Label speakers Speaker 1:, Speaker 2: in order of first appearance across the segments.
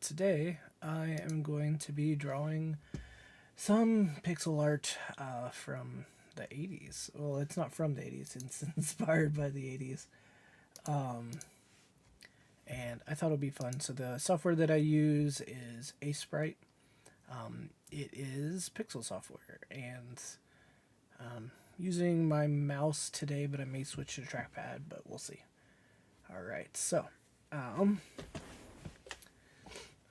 Speaker 1: today I am going to be drawing some pixel art from the 80s. Well, it's not from the 80s, it's inspired by the 80s. Um, and I thought it would be fun. So, the software that I use is Aseprite. It is pixel software, and using my mouse today, but I may switch to trackpad, but we'll see. Alright, so um,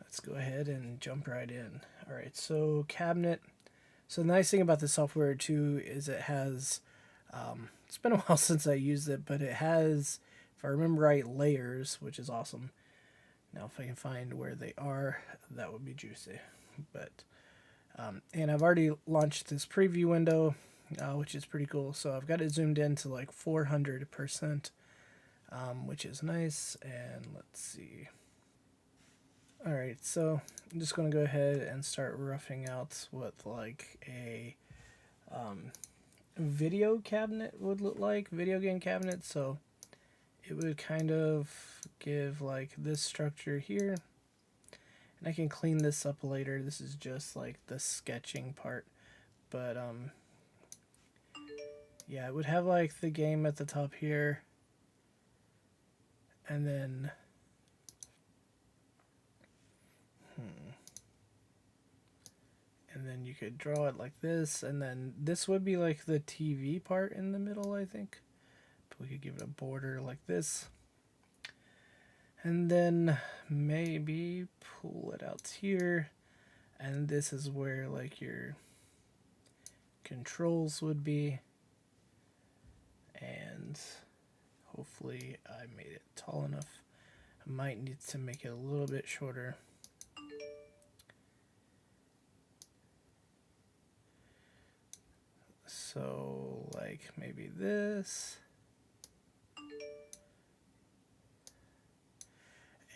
Speaker 1: let's go ahead and jump right in. Alright, so cabinet. So the nice thing about the software too is it has, it's been a while since I used it, but it has, if I remember right, layers, which is awesome. Now if I can find where they are, that would be juicy. But, and I've already launched this preview window, which is pretty cool. So I've got it zoomed in to like 400%, which is nice. And let's see. Alright, so I'm just going to go ahead and start roughing out what like a video cabinet would look like, video game cabinet. So it would kind of give like this structure here. And I can clean this up later. This is just like the sketching part. But yeah, it would have like the game at the top here. And then and then you could draw it like this, and then this would be like the TV part in the middle, I think. But we could give it a border like this, and then maybe pull it out here, and this is where like your controls would be, and hopefully I made it tall enough. I might need to make it a little bit shorter. So like maybe this,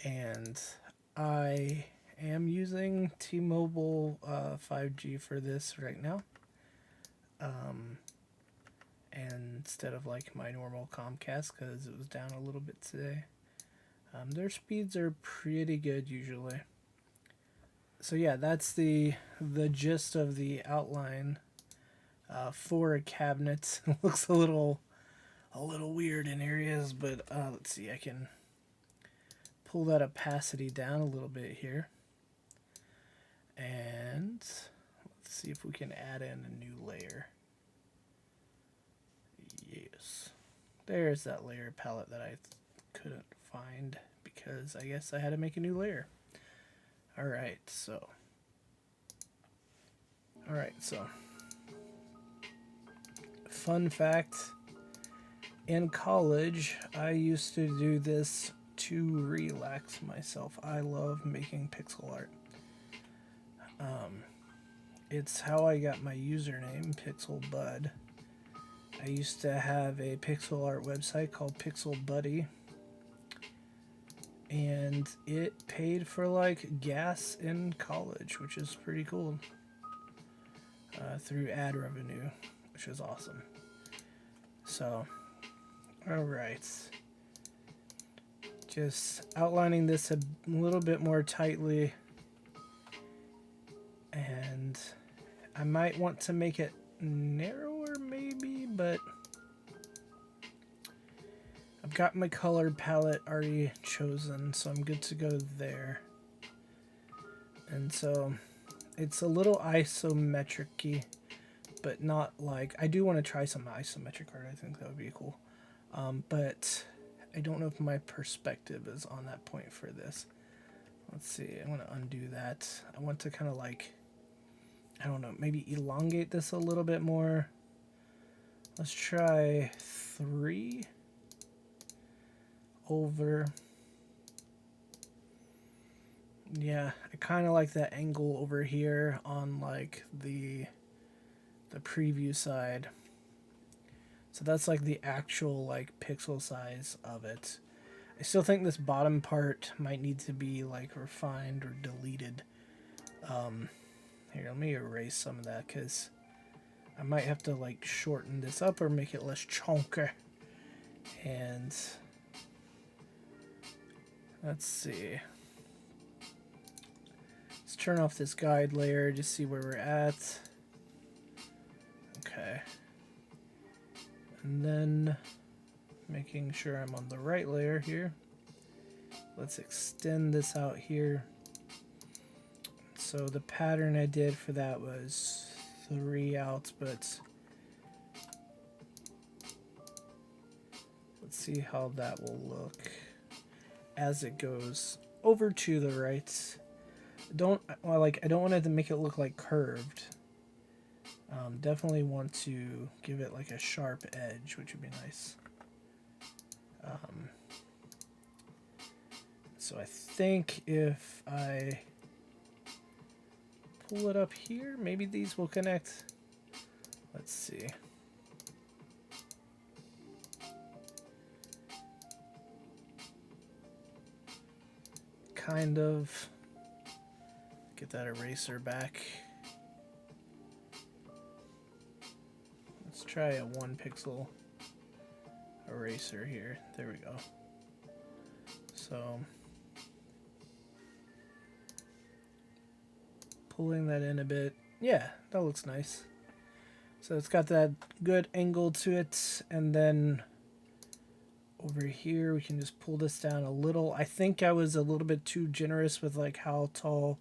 Speaker 1: and I am using T-Mobile 5G for this right now, and instead of like my normal Comcast because it was down a little bit today. Their speeds are pretty good usually. So yeah, that's the gist of the outline for a cabinet. It looks a little weird in areas, but let's see, I can pull that opacity down a little bit here, and let's see if we can add in a new layer. Yes, there's that layer palette that I couldn't find because I guess I had to make a new layer. Alright, so fun fact, in college I used to do this to relax myself. I love making pixel art. It's how I got my username, Pixel Bud. I used to have a pixel art website called Pixel Buddy, and it paid for like gas in college, which is pretty cool, through ad revenue, which is awesome. So, alright, just outlining this a little bit more tightly, and I might want to make it narrower maybe, but I've got my color palette already chosen, so I'm good to go there. And so it's a little isometric-y, but not like, I do want to try some isometric art. I think that would be cool. But I don't know if my perspective is on that point for this. Let's see, I want to undo that. I want to kind of like, I don't know, maybe elongate this a little bit more. Let's try 3 over. Yeah, I kind of like that angle over here on like the preview side. So that's like the actual like pixel size of it. I still think this bottom part might need to be like refined or deleted. Here, let me erase some of that because I might have to like shorten this up or make it less chunky. And let's see. turn off this guide layer, just see where we're at. Okay. And then making sure I'm on the right layer here. Let's extend this out here. So the pattern I did for that was 3 outs, but let's see how that will look as it goes over to the right. I don't want it to make it look like curved. Definitely want to give it like a sharp edge, which would be nice. So I think if I pull it up here, maybe these will connect. Let's see. Kind of. Get that eraser back. Let's try a 1 pixel eraser here. There we go. So pulling that in a bit. Yeah, that looks nice. So it's got that good angle to it, and then over here we can just pull this down a little. I think I was a little bit too generous with like how tall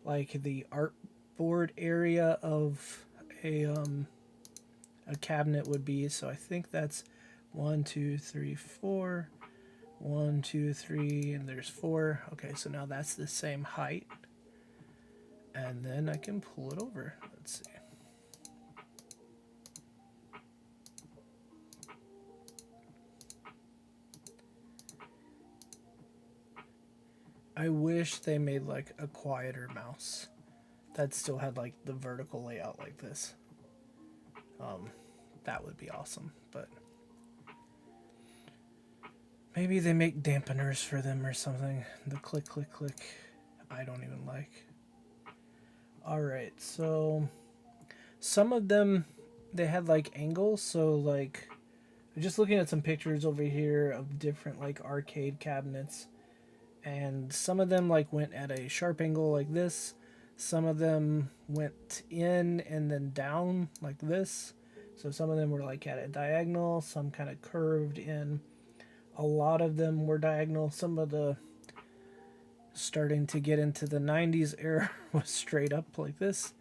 Speaker 1: like the artboard area of a cabinet would be. So I think that's 1, 2, 3, 4. 1, 2, 3, and there's 4. Okay, so now that's the same height. And then I can pull it over. Let's see. I wish they made like a quieter mouse that still had like the vertical layout like this. That would be awesome, but maybe they make dampeners for them or something. The click, click, click, I don't even like. Alright, so some of them, they had like angles, so like, just looking at some pictures over here of different like arcade cabinets, and some of them like went at a sharp angle like this, some of them went in and then down like this, so some of them were like at a diagonal, some kind of curved in. A lot of them were diagonal. Some of the starting to get into the 90s era was straight up like this.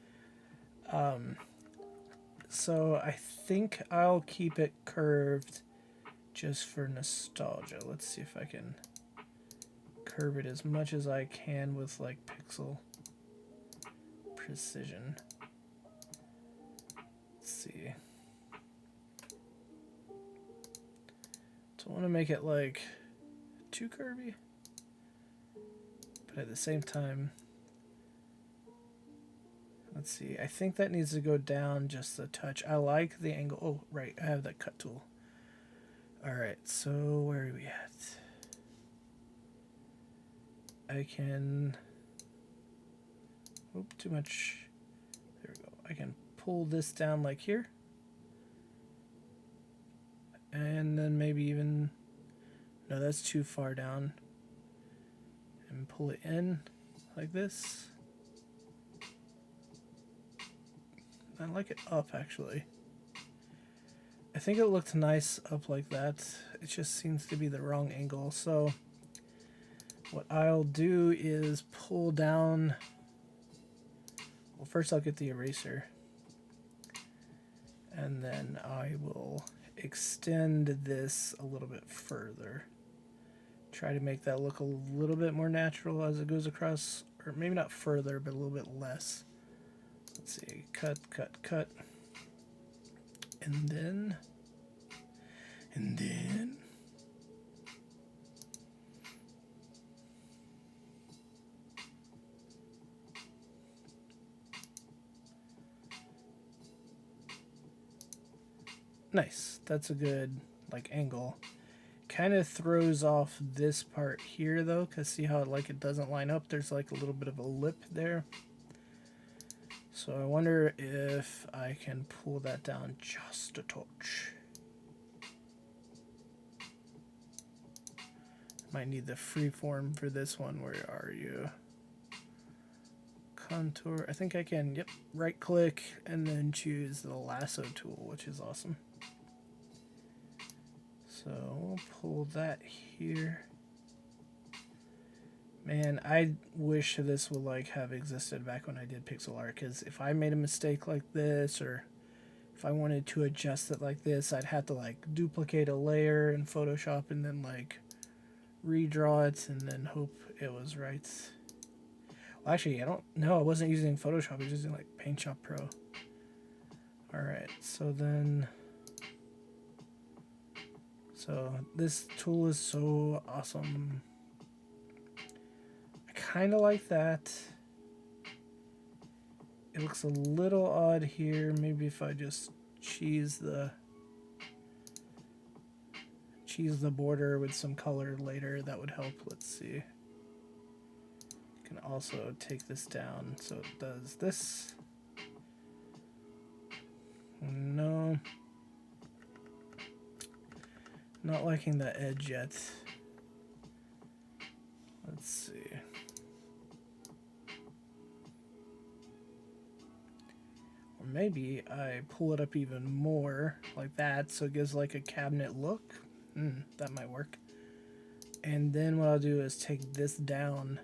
Speaker 1: So I think I'll keep it curved just for nostalgia. Let's see if I can curve it as much as I can with like pixel precision. Let's see. Don't want to make it like too curvy, but at the same time, let's see, I think that needs to go down just a touch. I like the angle. Oh, right, I have that cut tool. Alright, so where are we at? I can, oop, too much. There we go. I can pull this down like here. And then maybe even, no, that's too far down. And pull it in like this. I like it up, actually. I think it looked nice up like that. It just seems to be the wrong angle. So what I'll do is pull down. Well, first I'll get the eraser. And then I will extend this a little bit further. Try to make that look a little bit more natural as it goes across, or maybe not further, but a little bit less. Let's see, cut, cut, cut. And then nice. That's a good like angle. Kind of throws off this part here though, because see how like it doesn't line up? There's like a little bit of a lip there. So I wonder if I can pull that down just a touch. Might need the freeform for this one. Where are you? contour. I think I can, yep, right click and then choose the lasso tool, which is awesome. So we'll pull that here. Man, I wish this would like have existed back when I did pixel art, because if I made a mistake like this, or if I wanted to adjust it like this, I'd have to like duplicate a layer in Photoshop and then like redraw it and then hope it was right. Well, actually, I don't know. I wasn't using Photoshop. I was using like Paint Shop Pro. Alright, so then... So this tool is so awesome. I kind of like that. It looks a little odd here. Maybe if I just cheese the border with some color later, that would help. Let's see. Can also take this down so it does this. No. Not liking the edge yet. Let's see. Or maybe I pull it up even more like that so it gives like a cabinet look. That might work. And then what I'll do is take this down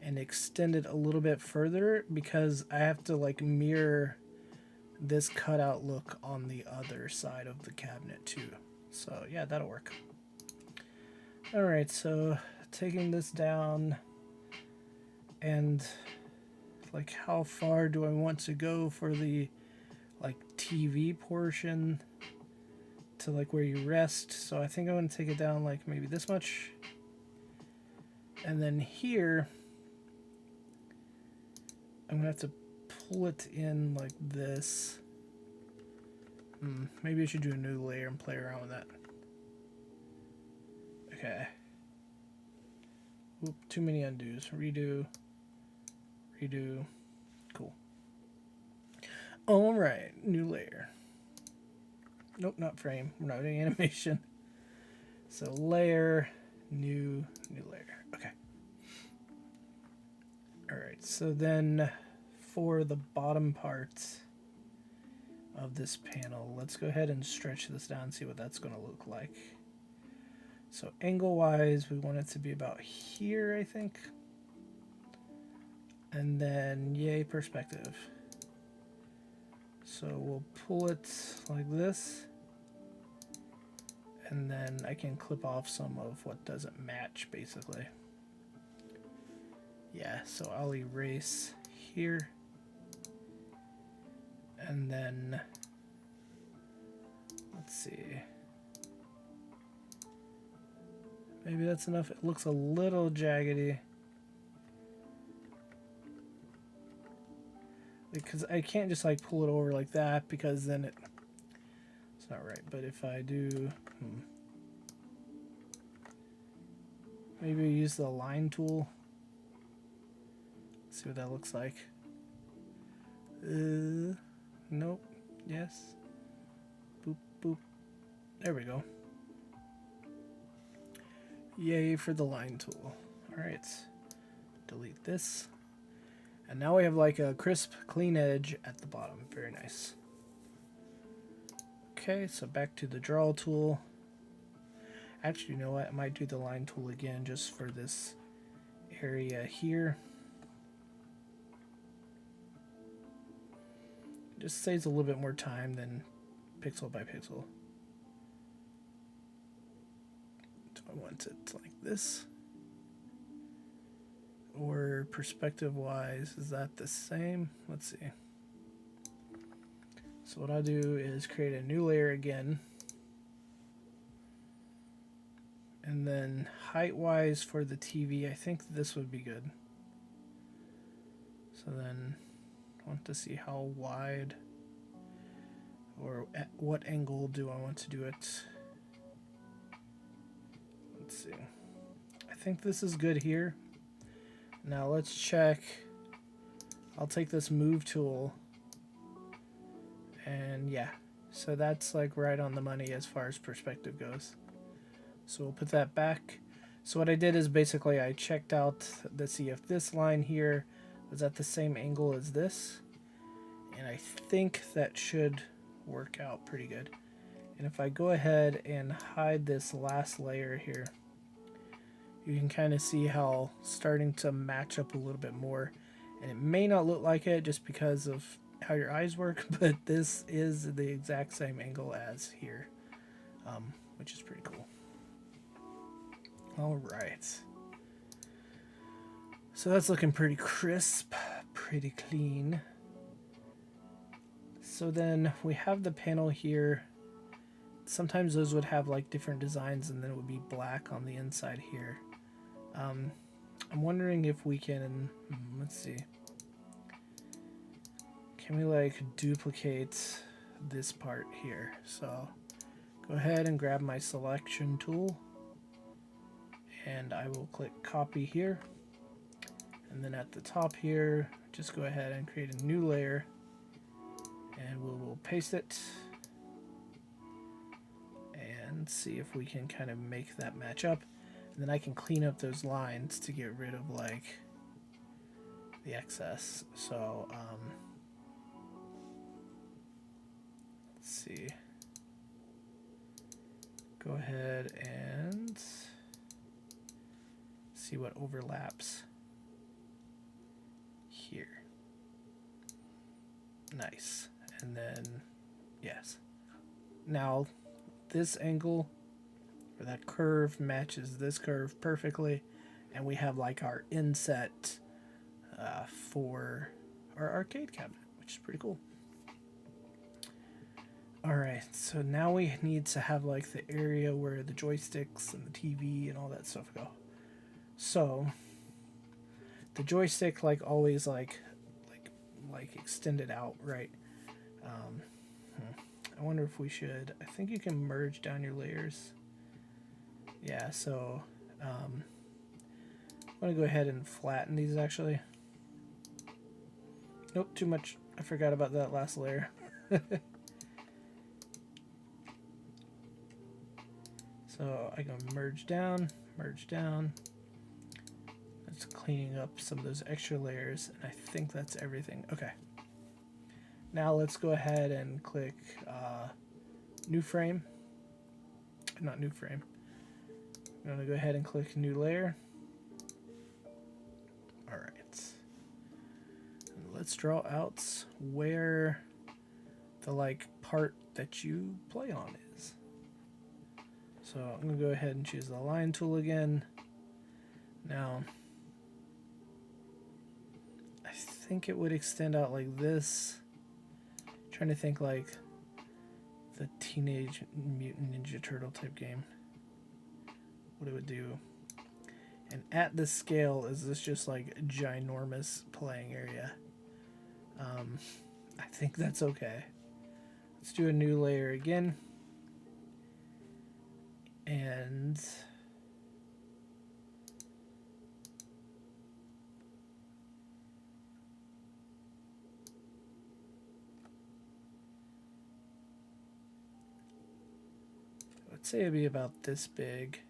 Speaker 1: and extend it a little bit further, because I have to like mirror this cutout look on the other side of the cabinet too. So yeah, that'll work. Alright, so taking this down, and like how far do I want to go for the like TV portion to like where you rest. So I think I want to take it down like maybe this much. And then here I'm gonna have to pull it in like this. Maybe I should do a new layer and play around with that. Okay. Oop, too many undos. Redo. Redo. Cool. Alright, new layer. Nope, not frame. We're not doing animation. So layer, new layer. Okay. Alright, so then for the bottom part of this panel, let's go ahead and stretch this down and see what that's going to look like. So angle wise, we want it to be about here, I think. And then yay, perspective. So we'll pull it like this, and then I can clip off some of what doesn't match basically. Yeah, so I'll erase here, and then let's see, maybe that's enough. It looks a little jaggedy because I can't just like pull it over like that, because then it's not right. But if I do maybe use the line tool, see what that looks like. Nope. Yes. Boop, boop. There we go. Yay for the line tool. Alright. Delete this. And now we have like a crisp, clean edge at the bottom. Very nice. Okay, so back to the draw tool. Actually, you know what? I might do the line tool again just for this area here. Just saves a little bit more time than pixel by pixel. Do I want it like this? Or perspective wise, is that the same? Let's see. So what I'll do is create a new layer again. And then height wise for the TV, I think this would be good. So then I want to see how wide or at what angle do I want to do it. Let's see. I think this is good here. Now let's check. I'll take this move tool, and yeah, so that's like right on the money as far as perspective goes. So we'll put that back. So what I did is basically I checked out, let's see if this line here was at the same angle as this. And I think that should work out pretty good. And if I go ahead and hide this last layer here, you can kind of see how starting to match up a little bit more. And it may not look like it just because of how your eyes work, but this is the exact same angle as here, which is pretty cool. All right. So that's looking pretty crisp, pretty clean. So then we have the panel here. Sometimes those would have like different designs and then it would be black on the inside here. I'm wondering if we can, let's see. Can we like duplicate this part here? So go ahead and grab my selection tool and I will click copy here. And then at the top here, just go ahead and create a new layer and we will paste it and see if we can kind of make that match up. And then I can clean up those lines to get rid of like the excess. So let's see. Go ahead and see what overlaps here. Nice. And then yes. Now this angle or that curve matches this curve perfectly, and we have like our inset for our arcade cabinet, which is pretty cool. Alright, so now we need to have like the area where the joysticks and the TV and all that stuff go. So the joystick like always like extended out, right? I wonder if we should, I think you can merge down your layers. Yeah, so I'm going to go ahead and flatten these actually. Nope, too much. I forgot about that last layer. So I go merge down. That's cleaning up some of those extra layers, and I think that's everything. Okay. Now let's go ahead and click new frame. Not new frame. I'm going to go ahead and click new layer. Alright. Let's draw out where the like part that you play on is. So I'm going to go ahead and choose the line tool again. Now, I think it would extend out like this. I'm trying to think like the Teenage Mutant Ninja Turtle type game. What it would do. And at this scale, is this just like a ginormous playing area? I think that's okay. Let's do a new layer again. And let's say it'd be about this big.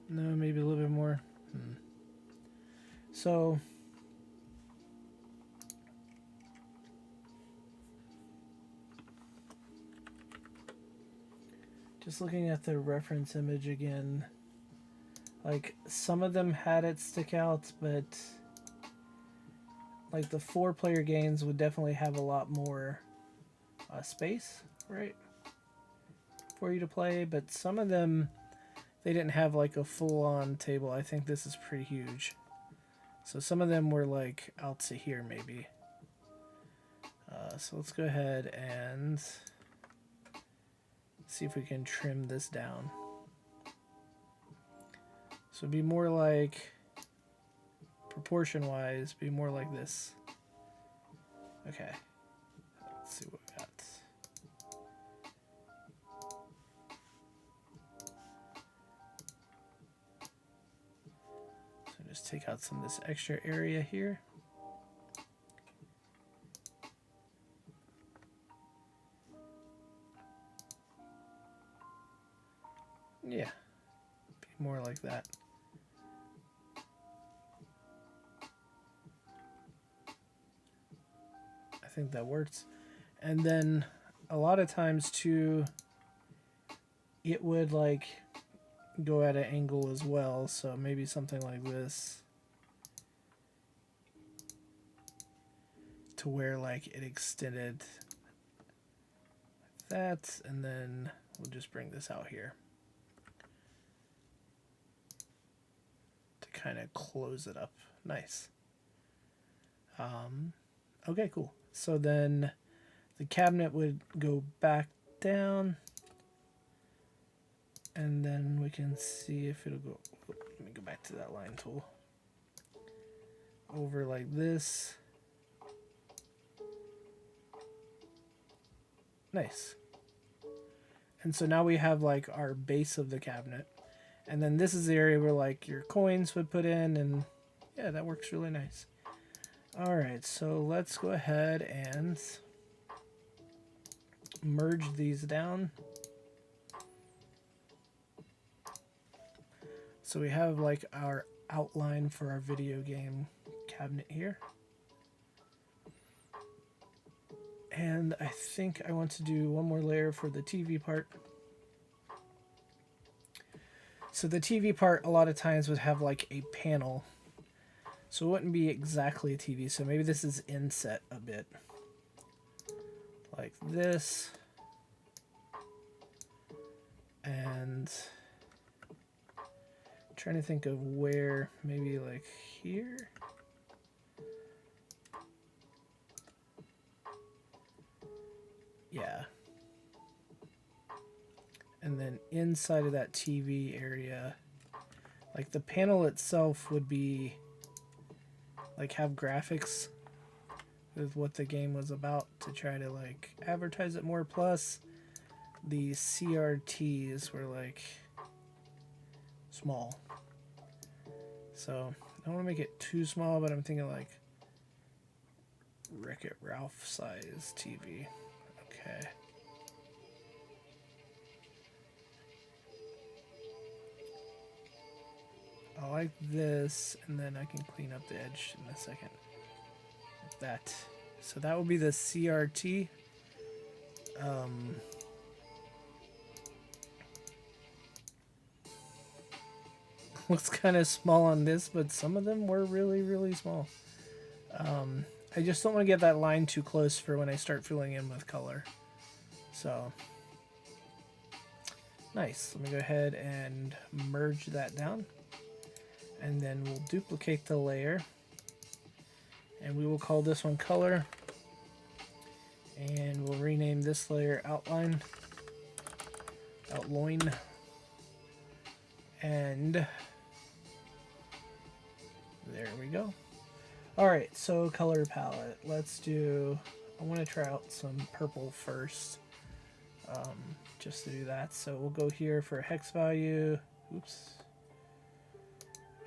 Speaker 1: No, maybe a little bit more. So just looking at the reference image again, like some of them had it stick out, but like the 4-player games would definitely have a lot more space, right, for you to play, but some of them, they didn't have like a full-on table. I think this is pretty huge. So some of them were like out to here maybe. So let's go ahead and see if we can trim this down. So it'd be more like, proportion-wise, be more like this. Okay. Let's see what we got. So just take out some of this extra area here. Yeah, be more like that. think that works. And then a lot of times too, it would like go at an angle as well. So maybe something like this, to where like it extended like that, and then we'll just bring this out here to kind of close it up. Nice. Okay, cool. So then the cabinet would go back down, and then we can see if it'll go. Let me go back to that line tool. Over like this. Nice. And so now we have like our base of the cabinet, and then this is the area where like your coins would put in, and yeah, that works really nice. All right, so let's go ahead and merge these down. So we have like our outline for our video game cabinet here. And I think I want to do one more layer for the TV part. So the TV part a lot of times would have like a panel. So it wouldn't be exactly a TV. So maybe this is inset a bit. Like this. And I'm trying to think of where, maybe like here. Yeah. And then inside of that TV area, like the panel itself would be like have graphics with what the game was about to try to like advertise it more. Plus the CRTs were like small. So I don't want to make it too small, but I'm thinking like Wreck-It Ralph size TV. Okay. I like this, and then I can clean up the edge in a second. Like that. So that will be the CRT. Looks kind of small on this, but some of them were really, really small. I just don't want to get that line too close for when I start filling in with color. So, nice. Let me go ahead and merge that down. And then we'll duplicate the layer. And we will call this one color. And we'll rename this layer outline. Outline. And there we go. Alright, so color palette. Let's do, I want to try out some purple first. Just to do that. So we'll go here for hex value. Oops.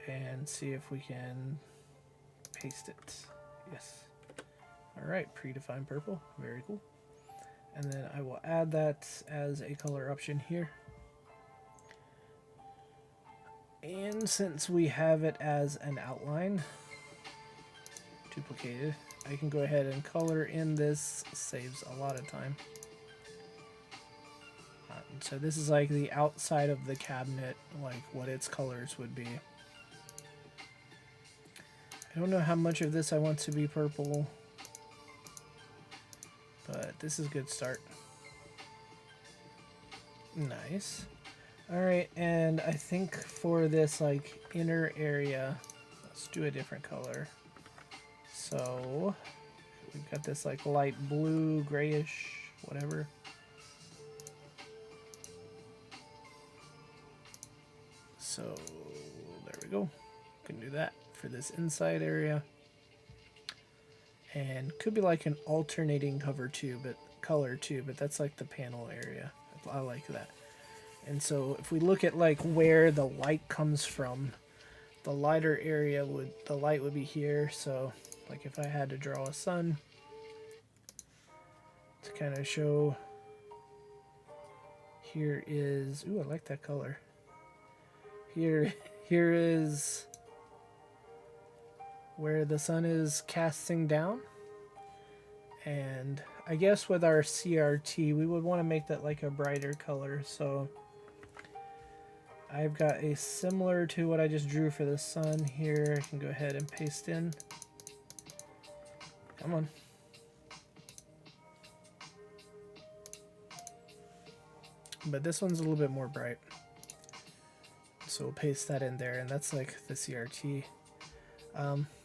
Speaker 1: And see if we can paste it. Yes. Alright, predefined purple. Very cool. And then I will add that as a color option here. And since we have it as an outline, duplicated, I can go ahead and color in this. Saves a lot of time. So this is like the outside of the cabinet, like what its colors would be. I don't know how much of this I want to be purple, but this is a good start. Nice. Alright, and I think for this like inner area, let's do a different color. So we've got this like light blue, grayish, whatever. So there we go. Can do that for this inside area. And could be like an alternating color too, but that's like the panel area. I like that. And so if we look at like where the light comes from, the lighter area the light would be here. So like if I had to draw a sun to kind of show, here is, ooh, I like that color. Here is where the sun is casting down, And I guess with our CRT, we would want to make that like a brighter color. So I've got a similar to what I just drew for the sun here. I can go ahead and paste in. Come on. But this one's a little bit more bright. So we'll paste that in there, and that's like the CRT.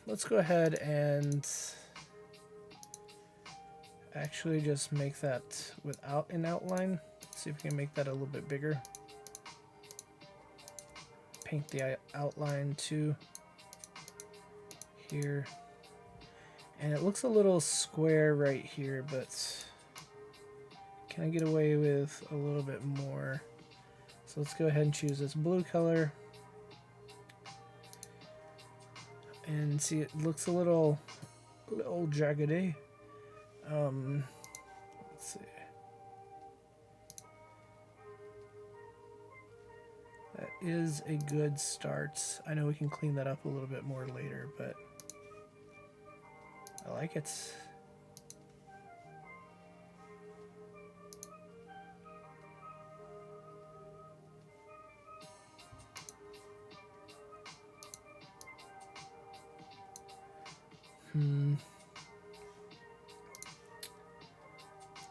Speaker 1: Let's go ahead and actually just make that without an outline. See if we can make that a little bit bigger. Paint the outline too here. And it looks a little square right here, but can I get away with a little bit more? So let's go ahead and choose this blue color. And see, it looks a little jaggedy. Let's see. That is a good start. I know we can clean that up a little bit more later, but I like it.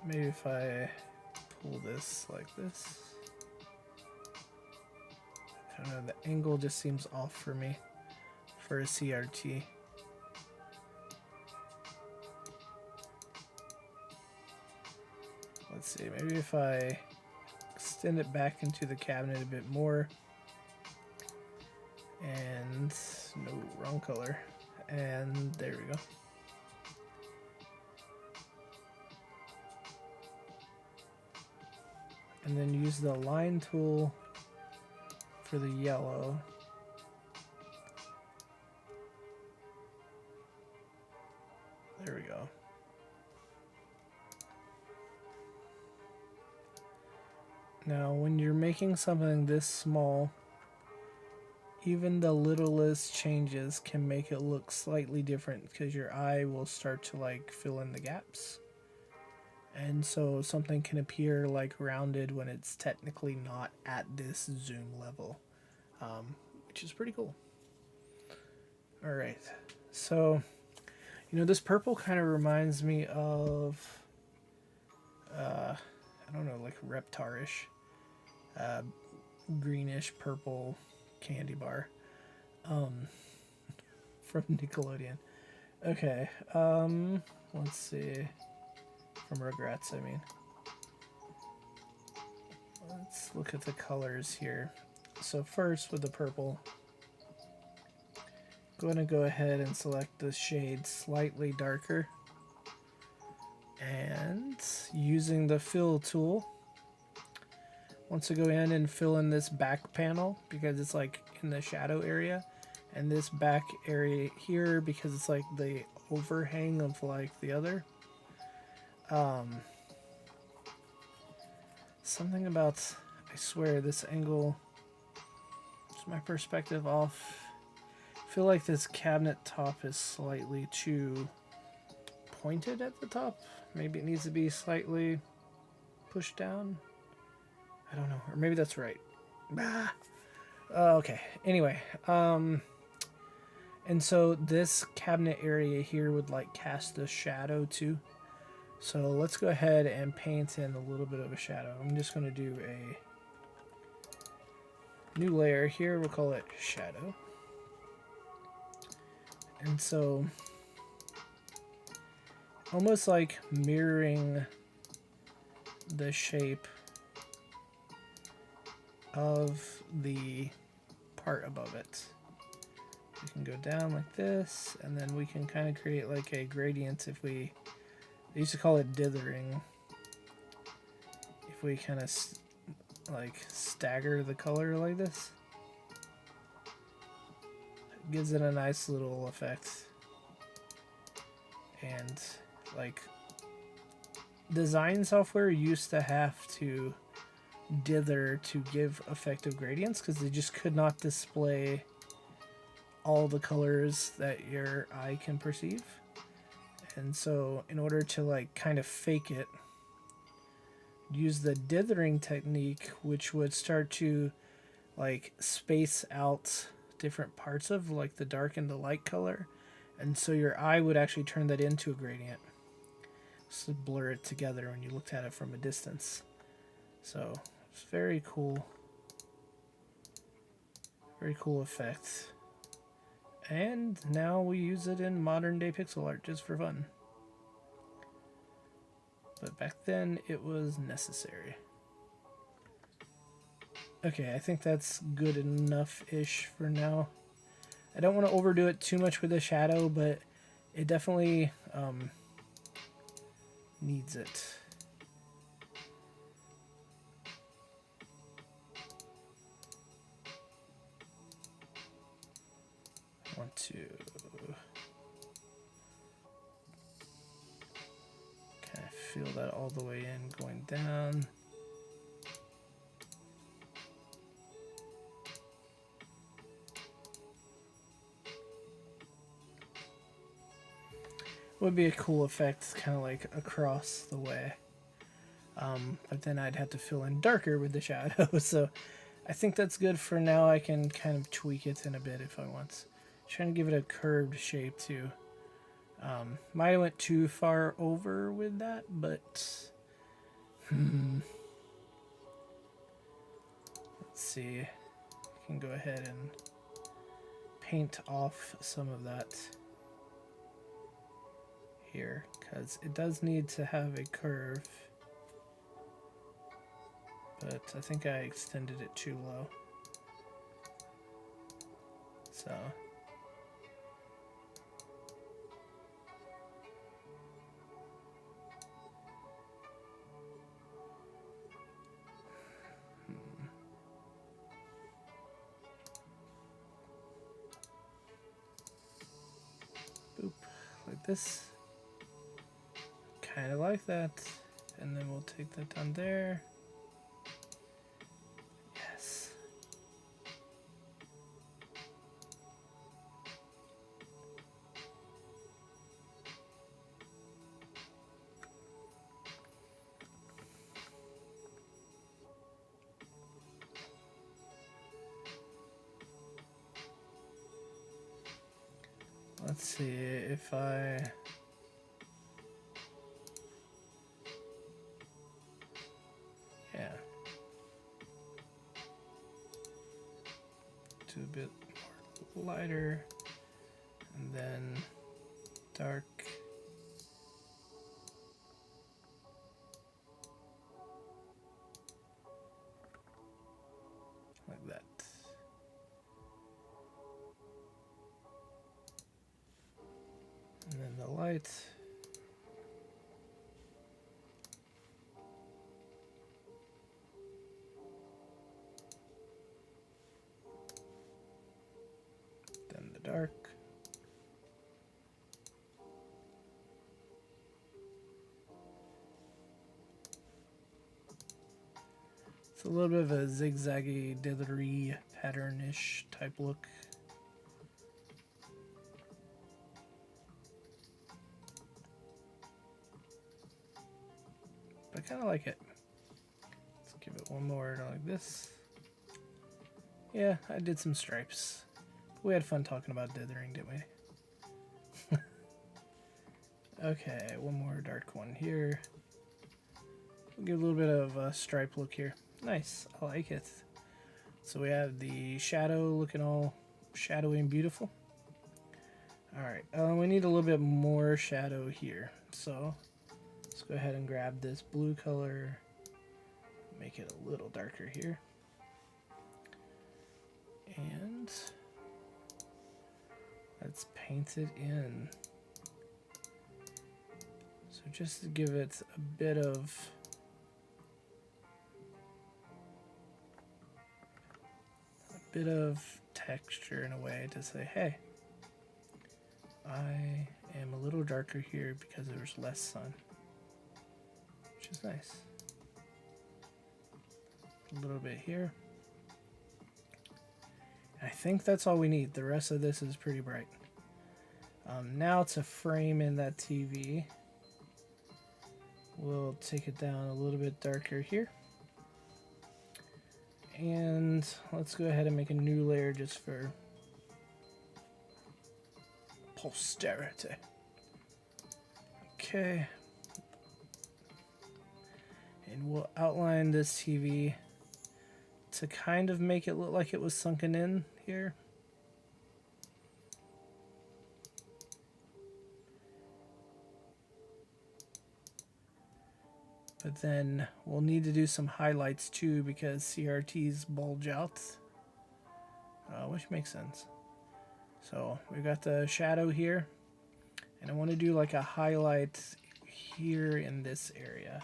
Speaker 1: Maybe if I pull this like this. I don't know, the angle just seems off for me for a CRT. Let's see, maybe if I extend it back into the cabinet a bit more. And no, wrong color. And there we go. And then use the line tool for the yellow. There we go. Now, when you're making something this small, even the littlest changes can make it look slightly different because your eye will start to like fill in the gaps. And so something can appear like rounded when it's technically not at this zoom level, which is pretty cool. All right, so, you know, this purple kind of reminds me of, I don't know, like Reptar-ish, greenish purple candy bar, from Nickelodeon. Okay, let's see. From Rugrats, I mean. Let's look at the colors here. So first, with the purple, I'm going to go ahead and select the shade slightly darker. And using the fill tool, once I go in and fill in this back panel, because it's like in the shadow area, and this back area here, because it's like the overhang of like the other. Something about, I swear, this angle, is my perspective off. I feel like this cabinet top is slightly too pointed at the top. Maybe it needs to be slightly pushed down. I don't know, or maybe that's right. Okay, anyway, and so this cabinet area here would like cast the shadow too. So let's go ahead and paint in a little bit of a shadow. I'm just going to do a new layer here. We'll call it shadow. And so almost like mirroring the shape of the part above it. We can go down like this, and then we can kind of create like a gradient if we, they used to call it dithering. If we kind of like stagger the color like this, it gives it a nice little effect. And like design software used to have to dither to give effective gradients because they just could not display all the colors that your eye can perceive. And so in order to like kind of fake it, use the dithering technique, which would start to like space out different parts of like the dark and the light color. And so your eye would actually turn that into a gradient. So blur it together when you looked at it from a distance. So it's very cool. Very cool effect. And now we use it in modern day pixel art just for fun. But back then it was necessary. Okay, I think that's good enough-ish for now. I don't want to overdo it too much with the shadow, but it definitely needs it. I want to kind of feel that all the way in, going down. Would be a cool effect, kind of like across the way. But then I'd have to fill in darker with the shadow. So I think that's good for now. I can kind of tweak it in a bit if I want. Trying to give it a curved shape too. Might have went too far over with that, but let's see. I can go ahead and paint off some of that here, because it does need to have a curve, but I think I extended it too low. So boop, like this. Kind of like that. And then we'll take that down there. Yes. Let's see if I... Yeah. Do a bit more lighter, and then dark. Like that. And then the light. Then the dark. It's a little bit of a zigzaggy, dithery, pattern-ish type look. But I kind of like it. Let's give it one more like this. Yeah, I did some stripes. We had fun talking about dithering, didn't we? Okay, one more dark one here. We'll give a little bit of a stripe look here. Nice, I like it. So we have the shadow looking all shadowy and beautiful. Alright, we need a little bit more shadow here. So let's go ahead and grab this blue color, make it a little darker here. And let's paint it in. So just to give it a bit of texture in a way to say, hey, I am a little darker here because there's less sun, which is nice. A little bit here. I think that's all we need. The rest of this is pretty bright. Now to frame in that TV, we'll take it down a little bit darker here. And let's go ahead and make a new layer just for posterity. Okay. And we'll outline this TV to kind of make it look like it was sunken in here. But then we'll need to do some highlights too because CRTs bulge out, which makes sense. So we've got the shadow here, and I want to do like a highlight here in this area.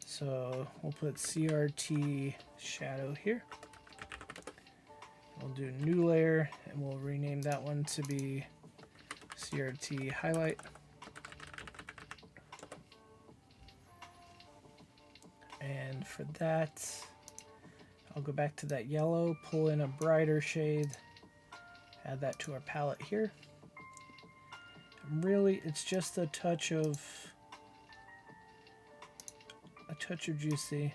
Speaker 1: So we'll put CRT shadow here. We'll do new layer, and we'll rename that one to be CRT highlight. And for that, I'll go back to that yellow, pull in a brighter shade, add that to our palette here. And really, it's just a touch of juicy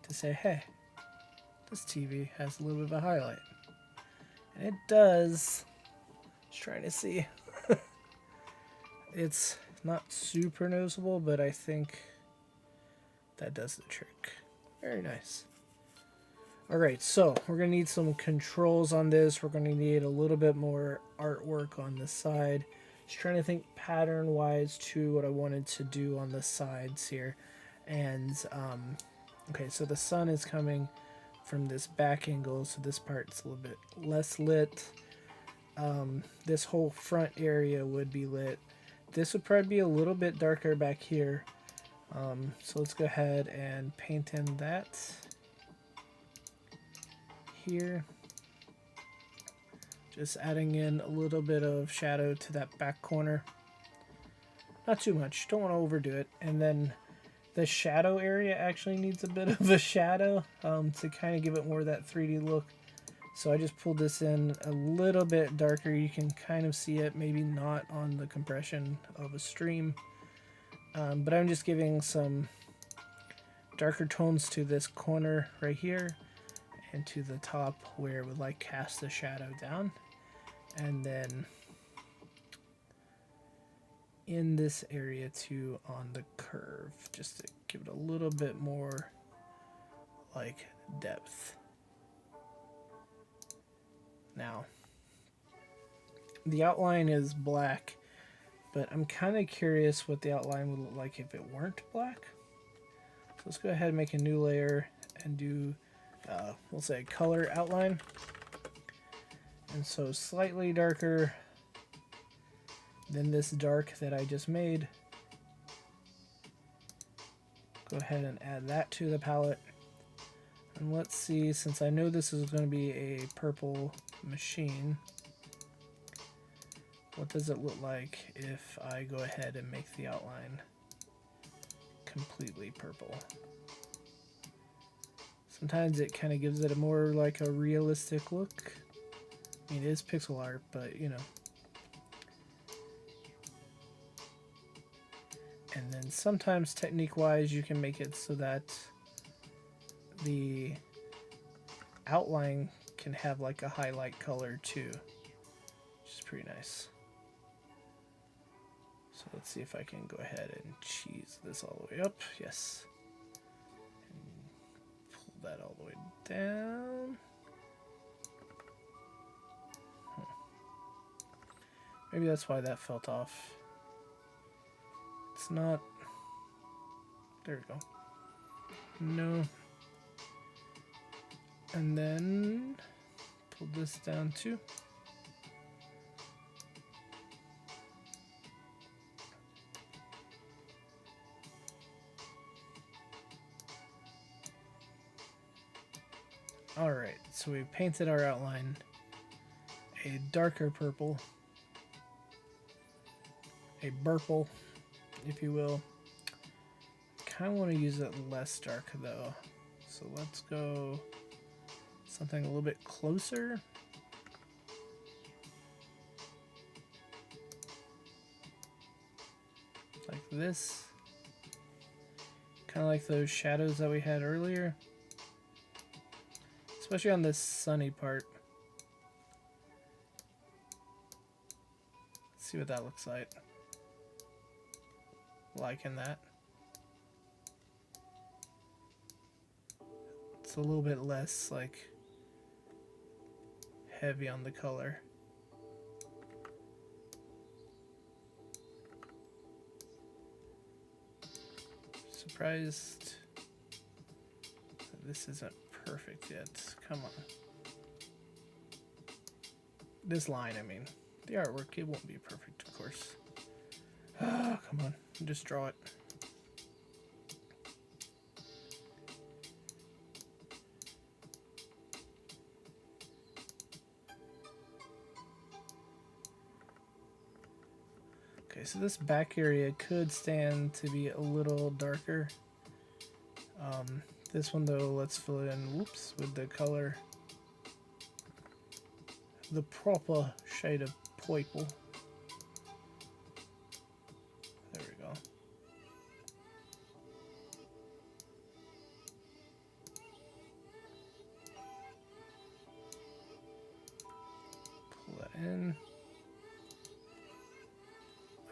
Speaker 1: to say, hey, this TV has a little bit of a highlight. And it does. Just trying to see. It's not super noticeable, but I think that does the trick. Very nice. Alright, so we're going to need some controls on this. We're going to need a little bit more artwork on the side. Just trying to think pattern-wise to what I wanted to do on the sides here. And, okay, so the sun is coming from this back angle, so this part's a little bit less lit. This whole front area would be lit. This would probably be a little bit darker back here. So let's go ahead and paint in that here. Just adding in a little bit of shadow to that back corner. Not too much, don't want to overdo it. And then the shadow area actually needs a bit of a shadow to kind of give it more of that 3D look. So I just pulled this in a little bit darker. You can kind of see it, maybe not on the compression of a stream. But I'm just giving some darker tones to this corner right here and to the top where it would like cast the shadow down. And then in this area too on the curve, just to give it a little bit more like depth. Now, the outline is black, but I'm kind of curious what the outline would look like if it weren't black. So let's go ahead and make a new layer and do, we'll say color outline. And so slightly darker than this dark that I just made. Go ahead and add that to the palette. And let's see, since I know this is going to be a purple machine, what does it look like if I go ahead and make the outline completely purple? Sometimes it kind of gives it a more like a realistic look. I mean, it is pixel art, but you know. And then sometimes technique-wise you can make it so that the outline can have like a highlight color too, which is pretty nice. So let's see if I can go ahead and cheese this all the way up. Yes. And pull that all the way down. Maybe that's why that felt off. It's not. There we go. No. And then pull this down too. Alright, so we painted our outline a darker purple, a purple, if you will. Kind of want to use it less dark though, so let's go something a little bit closer. this. Kind of like those shadows that we had earlier. Especially on this sunny part. Let's see what that looks like. Liking that. It's a little bit less like heavy on the color. Surprised that this isn't perfect yet. Come on. This line, I mean. The artwork, it won't be perfect, of course. Ah, come on. Just draw it. Okay, so this back area could stand to be a little darker. This one though, let's fill it in, whoops, with the color. The proper shade of purple. There we go. Pull that in.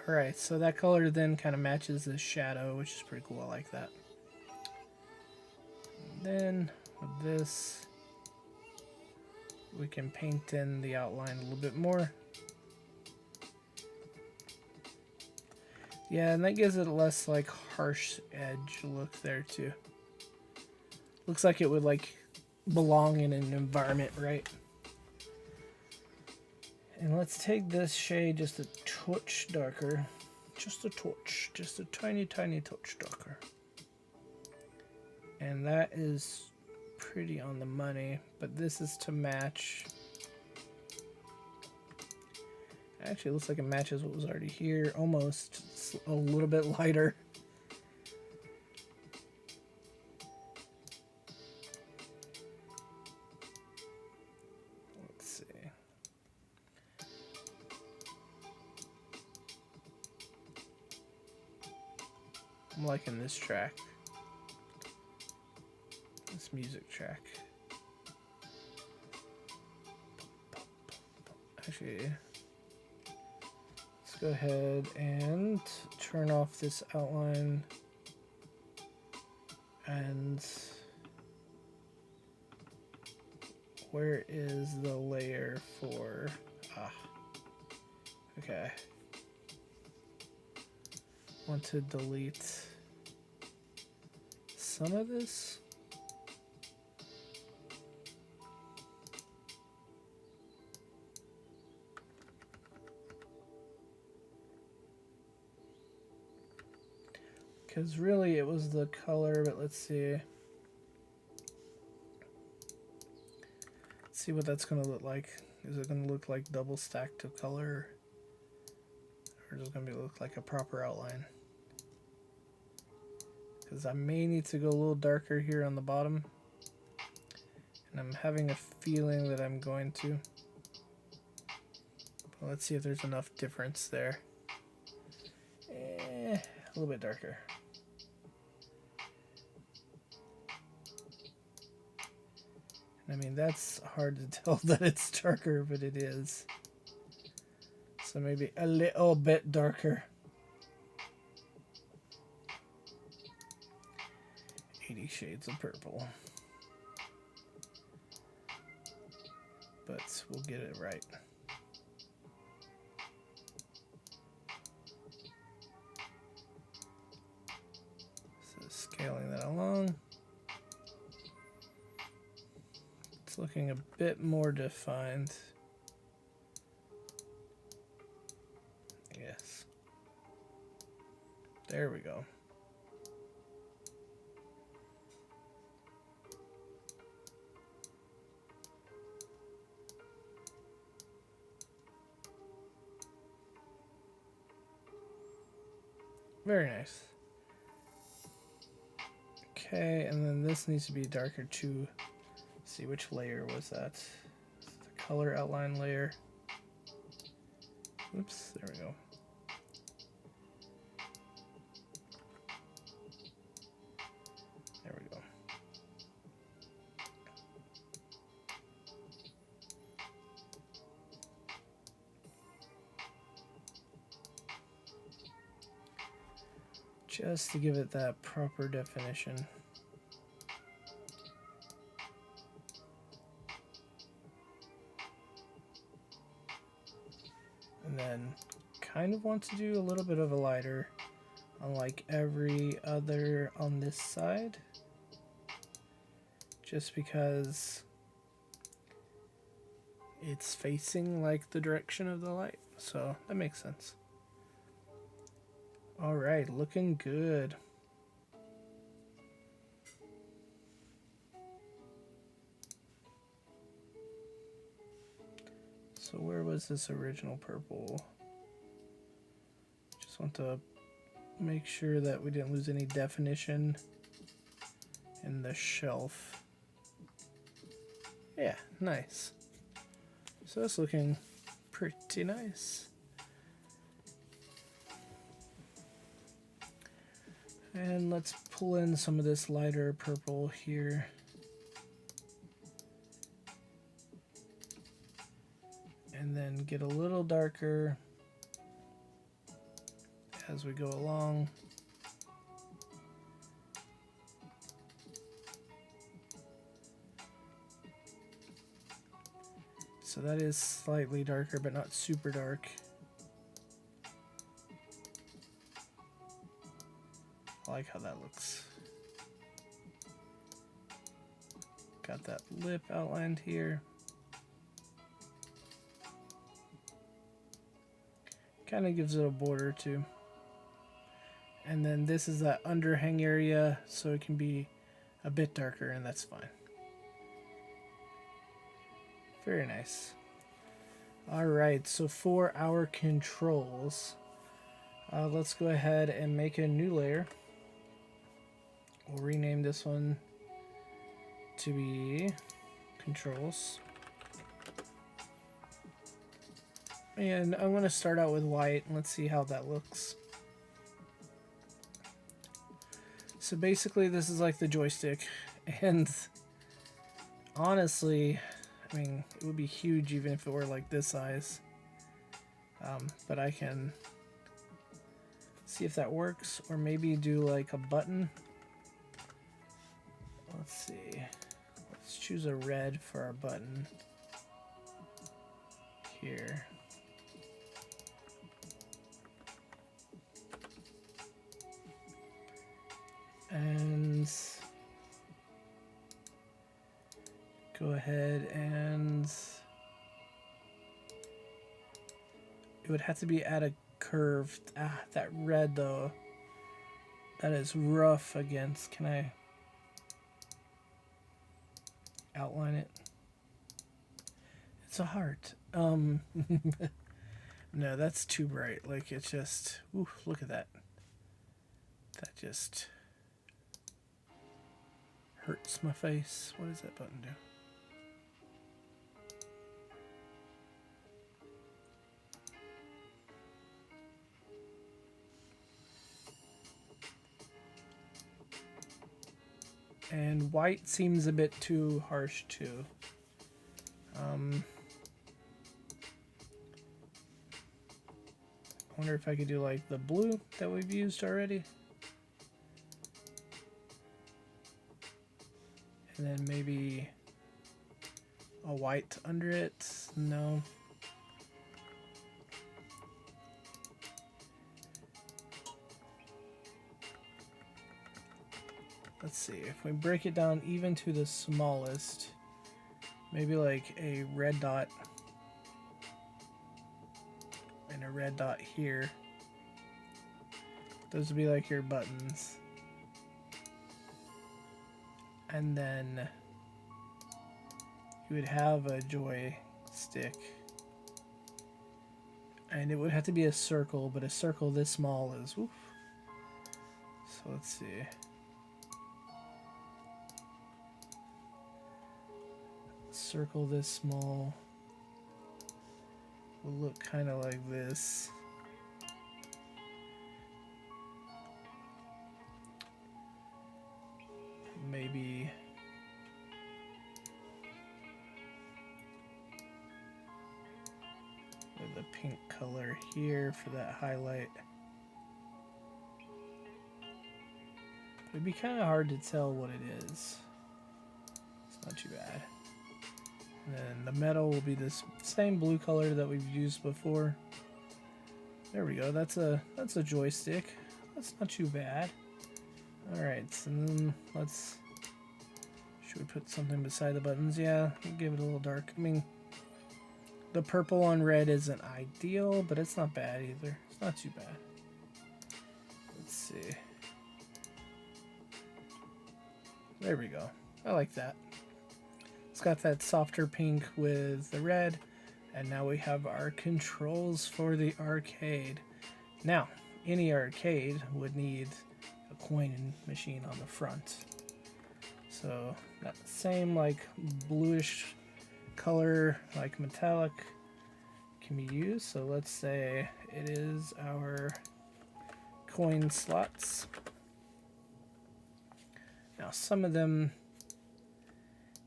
Speaker 1: Alright, so that color then kind of matches the shadow, which is pretty cool. I like that. And then with this, we can paint in the outline a little bit more. Yeah, and that gives it a less like harsh edge look there too. Looks like it would like belong in an environment, right? And let's take this shade just a touch darker. Just a touch. Just a tiny, tiny touch darker. And that is pretty on the money, but this is to match. Actually, it looks like it matches what was already here. Almost. It's a little bit lighter. Let's see. I'm liking this track. This music track. Actually, let's go ahead and turn off this outline and where is the layer for, okay. Want to delete some of this. Because really it was the color, but let's see. Let's see what that's going to look like. Is it going to look like double stacked of color? Or is it going to look like a proper outline? Because I may need to go a little darker here on the bottom. And I'm having a feeling that I'm going to. But let's see if there's enough difference there. A little bit darker. I mean, that's hard to tell that it's darker, but it is. So maybe a little bit darker. 80 shades of purple. But we'll get it right. So scaling that along. It's looking a bit more defined. Yes. There we go. Very nice. Okay, and then this needs to be darker too. Let's see, which layer was that? The color outline layer. Oops, there we go. just to give it that proper definition. And then kind of want to do a little bit of a lighter on like every other on this side, just because it's facing like the direction of the light, so that makes sense. All right, looking good. So where was this original purple? Just want to make sure that we didn't lose any definition in the shelf. Yeah, nice. So it's looking pretty nice. And let's pull in some of this lighter purple here. And then get a little darker as we go along. So that is slightly darker, but not super dark. I like how that looks. Got that lip outlined here. Kind of gives it a border too. And then this is that underhang area, so it can be a bit darker, and that's fine. Very nice. Alright, so for our controls, let's go ahead and make a new layer. We'll rename this one to be controls. And I'm going to start out with white, and let's see how that looks. So basically this is like the joystick, and honestly, I mean, it would be huge even if it were like this size. But I can see if that works, or maybe do like a button. Let's see. Let's choose a red for our button here. And go ahead and it would have to be at a curve. That red though, that is rough against. Can I outline it? It's a heart. No, that's too bright. Like, it's just, ooh, look at that. That just hurts my face. What does that button do? And white seems a bit too harsh too. I wonder if I could do like the blue that we've used already. And then maybe a white under it. No. Let's see, if we break it down even to the smallest, maybe like a red dot and a red dot here. Those would be like your buttons. And then you would have a joystick. And it would have to be a circle, but a circle this small is, oof. So let's see. Circle this small will look kind of like this. Maybe with a pink color here for that highlight. It'd be kind of hard to tell what it is. It's not too bad. And then the metal will be this same blue color that we've used before. There we go. That's a joystick. That's not too bad. All right, and then let's. Should we put something beside the buttons? Yeah, we'll give it a little dark. I mean, the purple on red isn't ideal, but it's not bad either. It's not too bad. Let's see. There we go. I like that. It's got that softer pink with the red, and now we have our controls for the arcade. Now, any arcade would need a coin machine on the front. So that same like bluish color, like metallic, can be used. So let's say it is our coin slots. Now some of them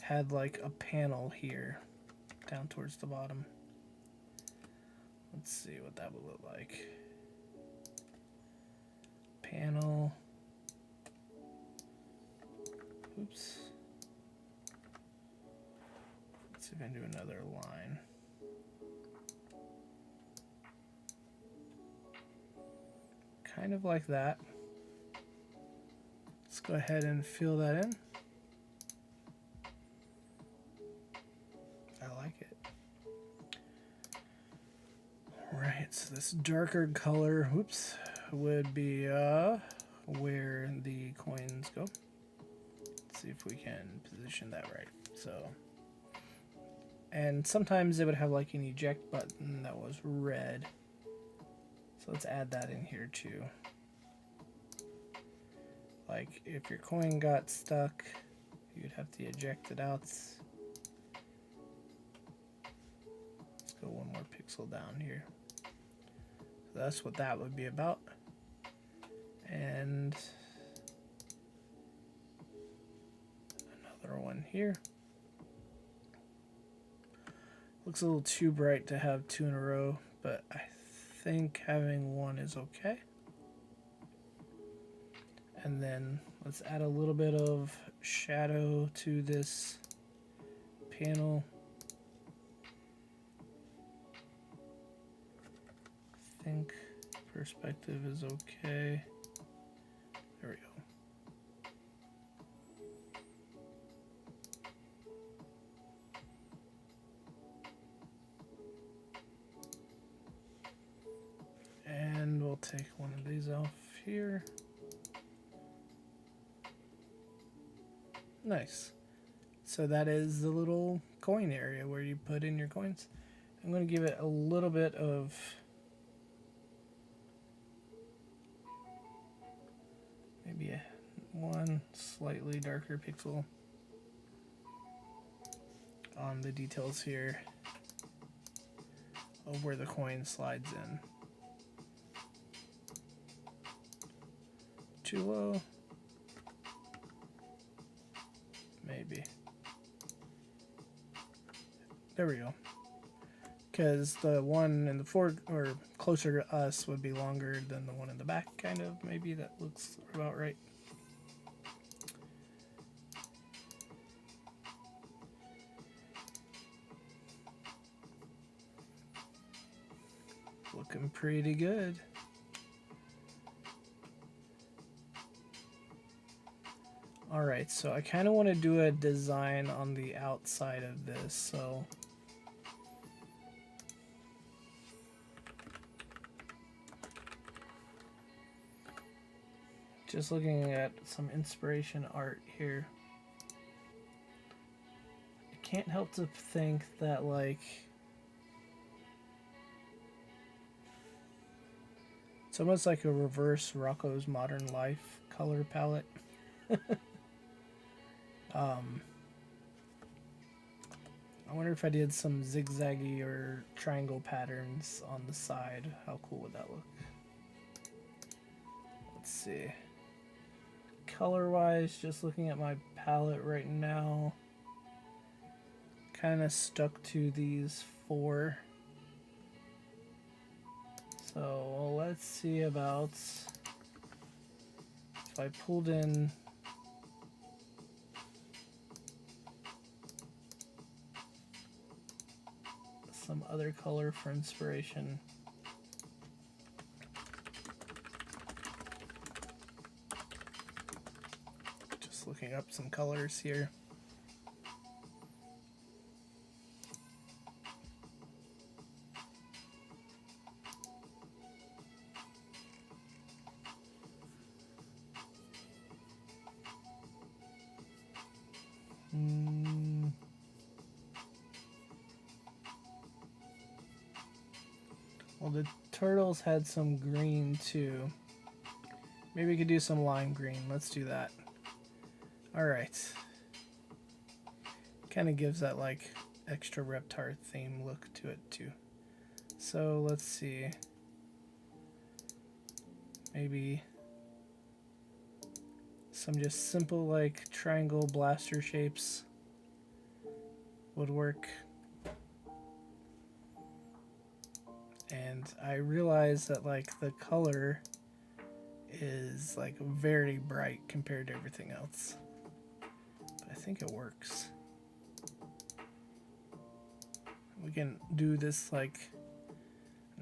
Speaker 1: had like a panel here down towards the bottom. Let's see what that would look like. Panel. Oops. Let's see if I can do another line. Kind of like that. Let's go ahead and fill that in. I like it. Alright, so this darker color, whoops, would be where the coins go. Let's see if we can position that right. So, and sometimes it would have like an eject button that was red. So let's add that in here too. Like if your coin got stuck, you'd have to eject it out. Let's go one more pixel down here. So that's what that would be about. And another one here. Looks a little too bright to have two in a row, but I think having one is okay. And then let's add a little bit of shadow to this panel. I think perspective is okay. There we go. And we'll take one of these off here. Nice. So that is the little coin area where you put in your coins. I'm going to give it a little bit of maybe one slightly darker pixel on the details here of where the coin slides in. Too low. Maybe. There we go. Because the one in the forward or closer to us would be longer than the one in the back, kind of. Maybe that looks about right. Looking pretty good. Alright, so I kind of want to do a design on the outside of this, so just looking at some inspiration art here, I can't help to think that like it's almost like a reverse Rocco's Modern Life color palette. I wonder if I did some zigzaggy or triangle patterns on the side. How cool would that look? Let's see. Color-wise, just looking at my palette right now, kind of stuck to these four. So let's see about if I pulled in some other color for inspiration. Just looking up some colors here. Well, the turtles had some green too. Maybe we could do some lime green. Let's do that. Alright. Kind of gives that like extra Reptar theme look to it too. So let's see. Maybe some just simple like triangle blaster shapes would work. And I realize that like the color is like very bright compared to everything else. But I think it works. We can do this like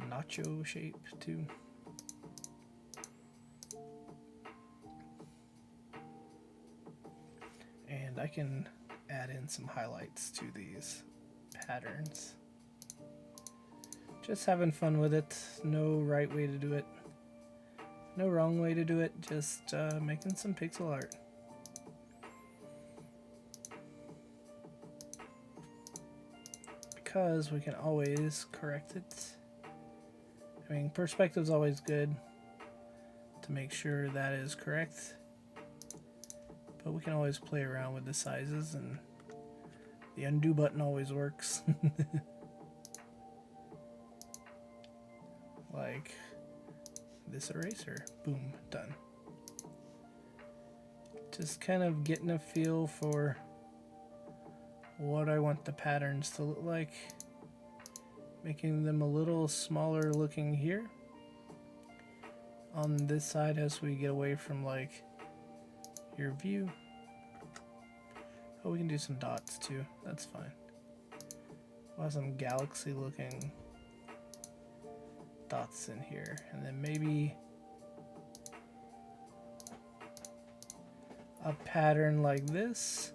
Speaker 1: nacho shape too. And I can add in some highlights to these patterns. Just having fun with it. No right way to do it. No wrong way to do it. Just making some pixel art. Because we can always correct it. I mean, perspective's always good to make sure that is correct. But we can always play around with the sizes, and the undo button always works. Like this eraser. Boom, done. Just kind of getting a feel for what I want the patterns to look like. Making them a little smaller looking here on this side as we get away from like your view. Oh, we can do some dots too. That's fine. We'll have some galaxy looking dots in here, and then maybe a pattern like this.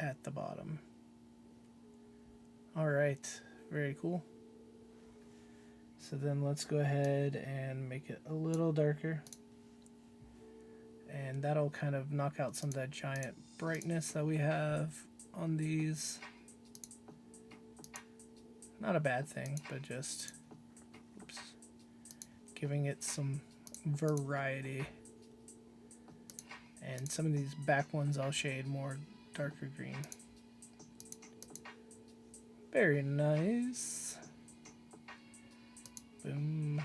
Speaker 1: At the bottom. Alright, very cool. So then let's go ahead and make it a little darker. And that'll kind of knock out some of that giant brightness that we have on these. Not a bad thing, but just oops, giving it some variety. And some of these back ones I'll shade more darker green. Very nice. Boom.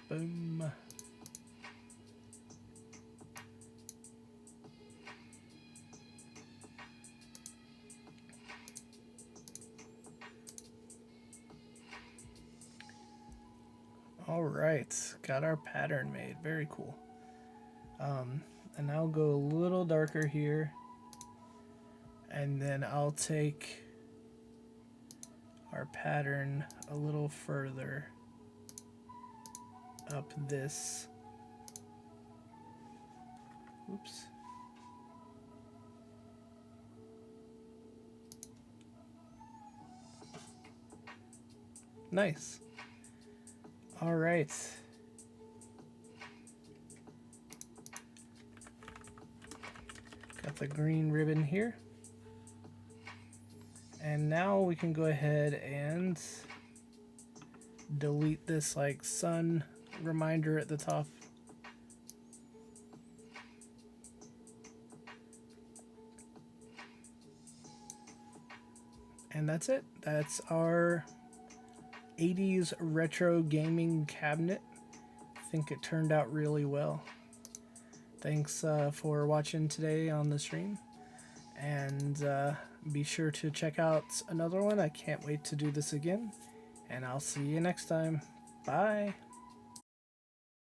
Speaker 1: Boom. All right, got our pattern made. Very cool. And I'll go a little darker here, and then I'll take our pattern a little further up this. Oops. Nice. All right. Got the green ribbon here. And now we can go ahead and delete this like sun reminder at the top. And that's it. That's our 80s retro gaming cabinet. I think it turned out really well. Thanks for watching today on the stream, and be sure to check out another one. I can't wait to do this again. And I'll see you next time. Bye.